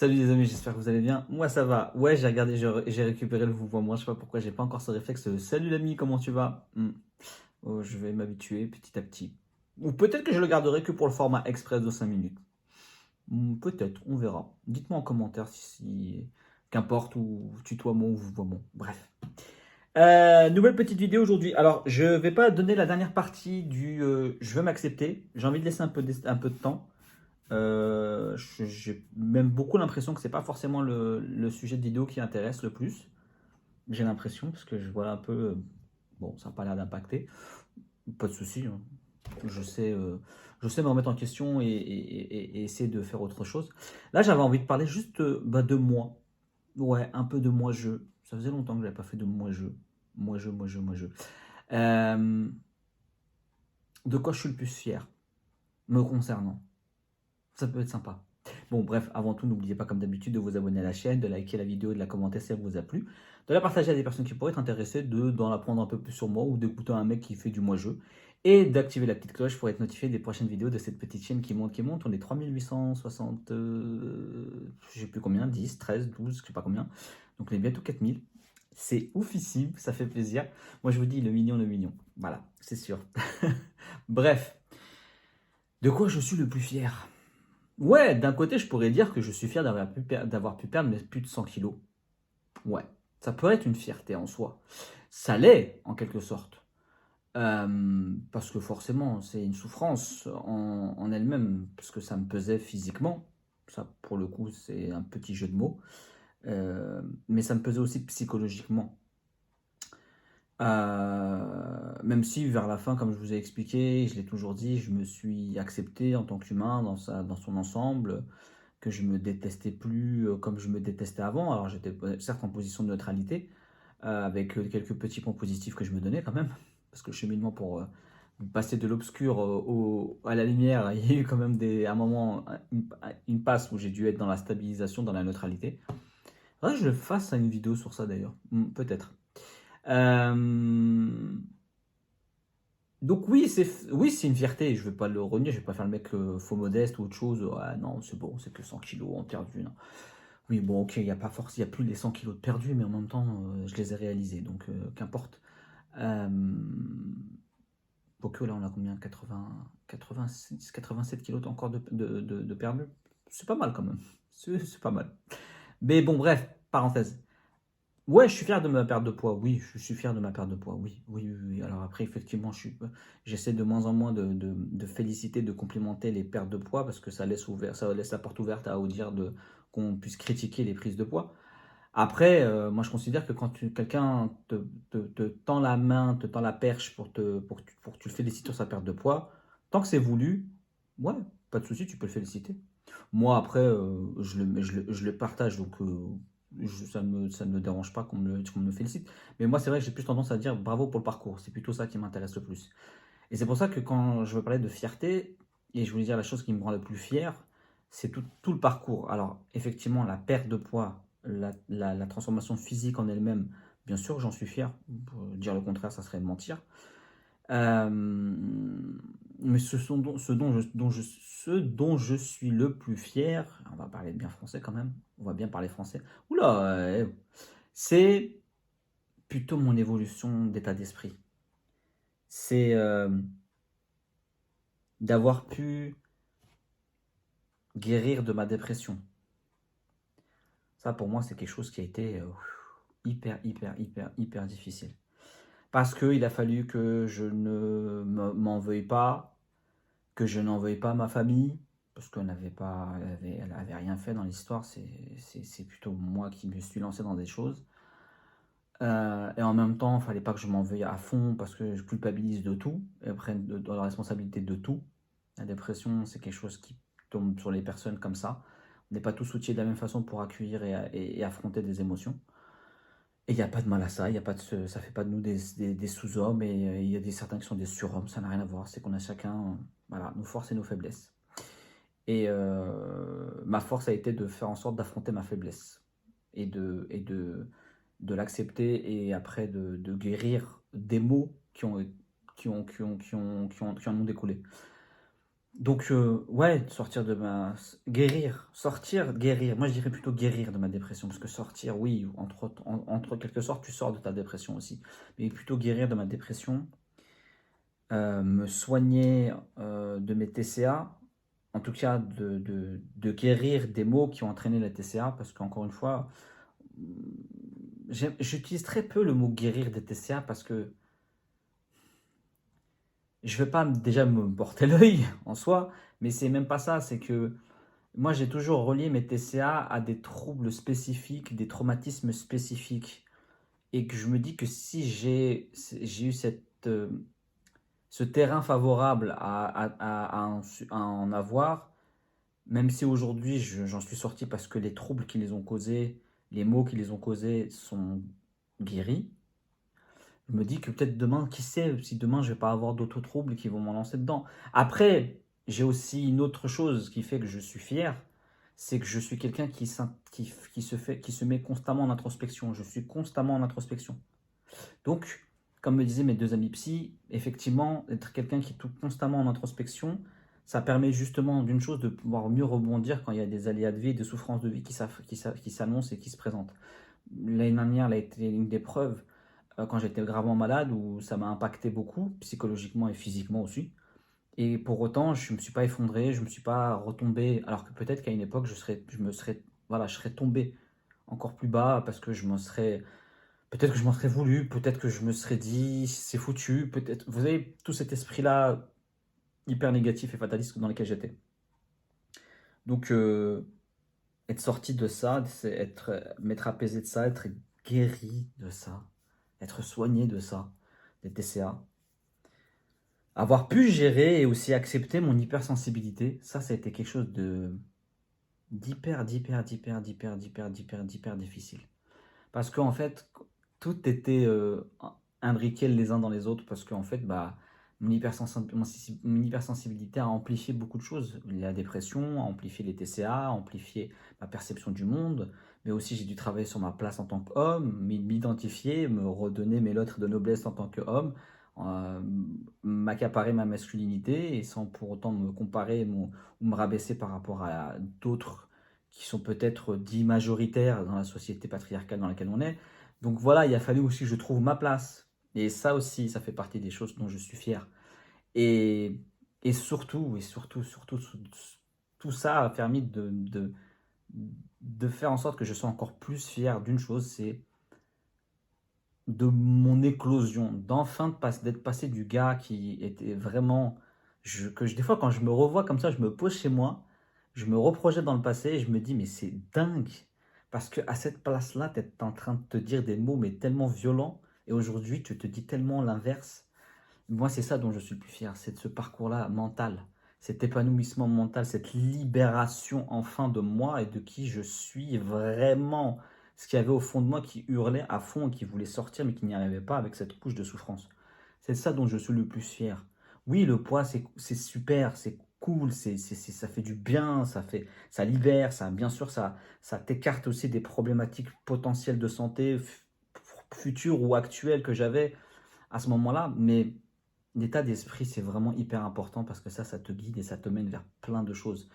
Salut les amis, j'espère que vous allez bien. Moi ça va. Ouais, j'ai regardé, j'ai récupéré le vous vois moi. Je sais pas pourquoi j'ai pas encore ce réflexe. Salut l'ami, comment tu vas? Oh, je vais m'habituer petit à petit. Ou peut-être que je le garderai que pour le format express de 5 minutes. Peut-être, on verra. Dites-moi en commentaire si qu'importe ou tutoiement ou vous voit moi. Bref. Nouvelle petite vidéo aujourd'hui. Alors, je vais pas donner la dernière partie du je veux m'accepter. J'ai envie de laisser un peu de temps. J'ai même beaucoup l'impression que c'est pas forcément le sujet de vidéo qui intéresse le plus. J'ai l'impression, parce que je vois un peu. Bon, ça n'a pas l'air d'impacter. Pas de souci, hein. Je sais me remettre en question et essayer de faire autre chose. Là, j'avais envie de parler juste de moi. Ouais, un peu de moi-je. Ça faisait longtemps que je n'avais pas fait de moi-je. Moi-je, moi-je, moi-je. Euh, de quoi je suis le plus fier me concernant. Ça peut être sympa. Bon, bref, avant tout, n'oubliez pas, comme d'habitude, de vous abonner à la chaîne, de liker la vidéo et de la commenter si elle vous a plu, de la partager à des personnes qui pourraient être intéressées, d'en apprendre un peu plus sur moi ou d'écouter un mec qui fait du moi-jeu, et d'activer la petite cloche pour être notifié des prochaines vidéos de cette petite chaîne qui monte, qui monte. On est 3860, je sais plus combien, 10, 13, 12, je sais pas combien. Donc on est bientôt 4000. C'est oufissime, ça fait plaisir. Moi je vous dis le million, le million. Voilà, c'est sûr. Bref, de quoi je suis le plus fier? Ouais, d'un côté, je pourrais dire que je suis fier d'avoir pu perdre mes plus de 100 kilos. Ouais, ça peut être une fierté en soi. Ça l'est, en quelque sorte. Parce que forcément, c'est une souffrance en elle-même, parce que ça me pesait physiquement. Ça, pour le coup, c'est un petit jeu de mots. Mais ça me pesait aussi psychologiquement. Même si vers la fin, comme je vous ai expliqué, je l'ai toujours dit, je me suis accepté en tant qu'humain dans son ensemble, que je me détestais plus comme je me détestais avant. Alors j'étais certes en position de neutralité, avec quelques petits points positifs que je me donnais quand même, parce que le cheminement pour passer de l'obscur à la lumière, il y a eu quand même un moment, une passe où j'ai dû être dans la stabilisation, dans la neutralité. Faudrait que je le fasse à une vidéo sur ça d'ailleurs, peut-être. Euh, donc oui, c'est une fierté, je vais pas le renier, je vais pas faire le mec faux modeste ou autre chose. Ah non, c'est bon, c'est que 100 kilos en perdu. Non. Oui, bon, ok, il n'y a pas force, il y a plus les 100 kilos de perdus, mais en même temps, je les ai réalisés, donc qu'importe. Euh, Quoique là, on a combien? 80, 86, 87 kilos encore de perdus. C'est pas mal quand même. C'est pas mal. Mais bon, bref, parenthèse. Ouais, je suis fier de ma perte de poids. Oui, je suis fier de ma perte de poids. Oui, oui, oui, oui. Alors après, effectivement, j'essaie de moins en moins de féliciter, de complimenter les pertes de poids parce que ça laisse la porte ouverte à dire qu'on puisse critiquer les prises de poids. Après, moi, je considère que quand quelqu'un te tend la main, te tend la perche pour que tu le félicites sur sa perte de poids, tant que c'est voulu, ouais, pas de souci, tu peux le féliciter. Moi, après, je le partage, donc ça ne me dérange pas qu'on me félicite. Mais moi, c'est vrai que j'ai plus tendance à dire bravo pour le parcours. C'est plutôt ça qui m'intéresse le plus. Et c'est pour ça que quand je veux parler de fierté, et je voulais dire la chose qui me rend le plus fier, c'est tout le parcours. Alors, effectivement, la perte de poids, la transformation physique en elle-même, bien sûr, j'en suis fier. Pour dire le contraire, ça serait mentir. Euh, mais ce dont je suis le plus fier, on va parler bien français quand même, on va bien parler français. Oula, c'est plutôt mon évolution d'état d'esprit. C'est d'avoir pu guérir de ma dépression. Ça, pour moi, c'est quelque chose qui a été hyper difficile. Parce qu'il a fallu que je ne m'en veuille pas, que je n'en veuille pas à ma famille, parce elle avait rien fait dans l'histoire, c'est plutôt moi qui me suis lancé dans des choses. Et en même temps, il ne fallait pas que je m'en veuille à fond, parce que je culpabilise de tout, et prenne dans la responsabilité de tout. La dépression, c'est quelque chose qui tombe sur les personnes comme ça. On n'est pas tous outillés de la même façon pour accueillir et affronter des émotions. Et il n'y a pas de mal à ça, y a pas ça fait pas de nous des sous-hommes, et il y a certains qui sont des surhommes, ça n'a rien à voir, c'est qu'on a chacun voilà, nos forces et nos faiblesses. Et ma force a été de faire en sorte d'affronter ma faiblesse et de l'accepter et après de guérir des maux qui en ont découlé. Donc, ouais, sortir de ma... Guérir, sortir, guérir. Moi, je dirais plutôt guérir de ma dépression, parce que sortir, oui, entre quelque sorte, tu sors de ta dépression aussi. Mais plutôt guérir de ma dépression, me soigner de mes TCA, en tout cas de guérir des maux qui ont entraîné la TCA, parce qu'encore une fois, j'utilise très peu le mot guérir des TCA, parce que je ne vais pas déjà me porter l'œil en soi, mais c'est même pas ça, c'est que moi, j'ai toujours relié mes TCA à des troubles spécifiques, des traumatismes spécifiques. Et que je me dis que si j'ai eu ce terrain favorable à en avoir, même si aujourd'hui j'en suis sorti parce que les troubles qui les ont causés, les maux qui les ont causés sont guéris, je me dis que peut-être demain, qui sait, si demain je vais pas avoir d'autres troubles qui vont m'en lancer dedans. Après, j'ai aussi une autre chose qui fait que je suis fier, c'est que je suis quelqu'un qui se met constamment en introspection. Je suis constamment en introspection. Donc, comme me disaient mes deux amis psy, effectivement, être quelqu'un qui est tout constamment en introspection, ça permet justement d'une chose de pouvoir mieux rebondir quand il y a des aléas de vie, des souffrances de vie qui s'annoncent et qui se présentent. L'année dernière, elle a été une des preuves quand j'étais gravement malade, où ça m'a impacté beaucoup, psychologiquement et physiquement aussi. Et pour autant, je ne me suis pas effondré, je ne me suis pas retombé, alors que peut-être qu'à une époque, je serais tombé encore plus bas parce que peut-être que je m'en serais voulu, peut-être que je me serais dit, c'est foutu, peut-être, vous avez tout cet esprit-là hyper négatif et fataliste dans lequel j'étais. Donc, être sorti de ça, m'être apaisé de ça, être guéri de ça, être soigné de ça, des TCA. Avoir pu gérer et aussi accepter mon hypersensibilité, ça a été quelque chose d'hyper difficile. Parce qu'en fait, tout était imbriqué les uns dans les autres, parce qu'en fait, bah, mon hypersensibilité a amplifié beaucoup de choses. La dépression a amplifié les TCA, a amplifié ma perception du monde, mais aussi j'ai dû travailler sur ma place en tant qu'homme, m'identifier, me redonner mes lettres de noblesse en tant qu'homme, euh, m'accaparer ma masculinité, et sans pour autant me comparer ou me rabaisser par rapport à d'autres qui sont peut-être dits majoritaires dans la société patriarcale dans laquelle on est. Donc voilà, il a fallu aussi que je trouve ma place. Et ça aussi, ça fait partie des choses dont je suis fier. Et, et surtout, tout ça a permis de faire en sorte que je sois encore plus fier d'une chose, c'est de mon éclosion, d'être passé du gars qui était vraiment... des fois, quand je me revois comme ça, je me pose chez moi, je me reprojette dans le passé et je me dis, mais c'est dingue. Parce que à cette place-là, tu es en train de te dire des mots, mais tellement violents. Et aujourd'hui, tu te dis tellement l'inverse. Moi, c'est ça dont je suis le plus fier, c'est de ce parcours-là mental, cet épanouissement mental, cette libération enfin de moi et de qui je suis vraiment. Ce qu'il y avait au fond de moi qui hurlait à fond et qui voulait sortir, mais qui n'y arrivait pas avec cette couche de souffrance. C'est ça dont je suis le plus fier. Oui, le poids, c'est super, c'est cool, ça fait du bien, ça libère, bien sûr, ça t'écarte aussi des problématiques potentielles de santé futures ou actuelles que j'avais à ce moment-là, mais l'état d'esprit, c'est vraiment hyper important parce que ça te guide et ça te mène vers plein de choses.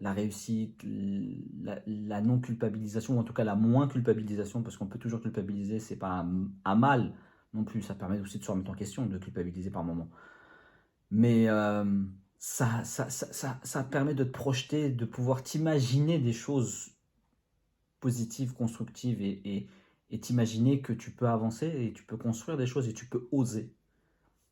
La réussite, la non-culpabilisation, ou en tout cas la moins culpabilisation, parce qu'on peut toujours culpabiliser, c'est pas à mal non plus. Ça permet aussi de se remettre en question, de culpabiliser par moment. Mais ça permet de te projeter, de pouvoir t'imaginer des choses positives, constructives et t'imaginer que tu peux avancer et tu peux construire des choses et tu peux oser.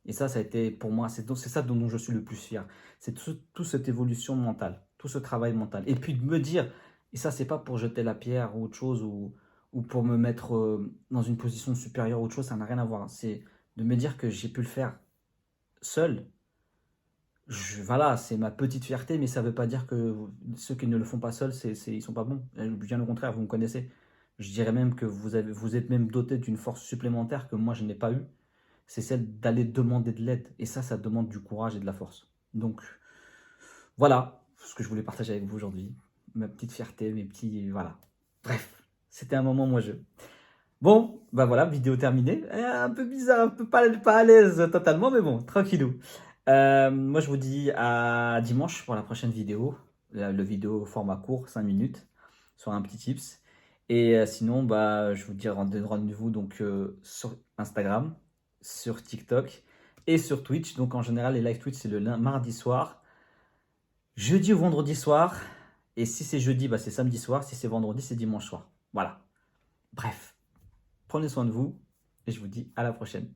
Et ça a été pour moi, c'est ça dont je suis le plus fier. C'est toute cette évolution mentale, tout ce travail mental. Et puis de me dire, et ça c'est pas pour jeter la pierre ou autre chose, ou pour me mettre dans une position supérieure ou autre chose, ça n'a rien à voir. C'est de me dire que j'ai pu le faire seul. Voilà, c'est ma petite fierté, mais ça veut pas dire que ceux qui ne le font pas seuls, ils sont pas bons. Bien au contraire, vous me connaissez. Je dirais même que vous êtes même doté d'une force supplémentaire que moi je n'ai pas eu, c'est celle d'aller demander de l'aide. Et ça demande du courage et de la force. Donc, voilà ce que je voulais partager avec vous aujourd'hui. Ma petite fierté, mes petits... Voilà. Bref, c'était un moment moi-je. Bon, bah voilà, vidéo terminée. Un peu bizarre, un peu pas à l'aise totalement, mais bon, tranquillou. Moi, je vous dis à dimanche pour la prochaine vidéo. Le vidéo format court, 5 minutes, sur un petit tips. Et sinon, bah, je vous dis rendez-vous donc sur Instagram, sur TikTok et sur Twitch. Donc en général, les live Twitch, c'est le mardi soir, jeudi ou vendredi soir. Et si c'est jeudi, bah, c'est samedi soir. Si c'est vendredi, c'est dimanche soir. Voilà. Bref, prenez soin de vous et je vous dis à la prochaine.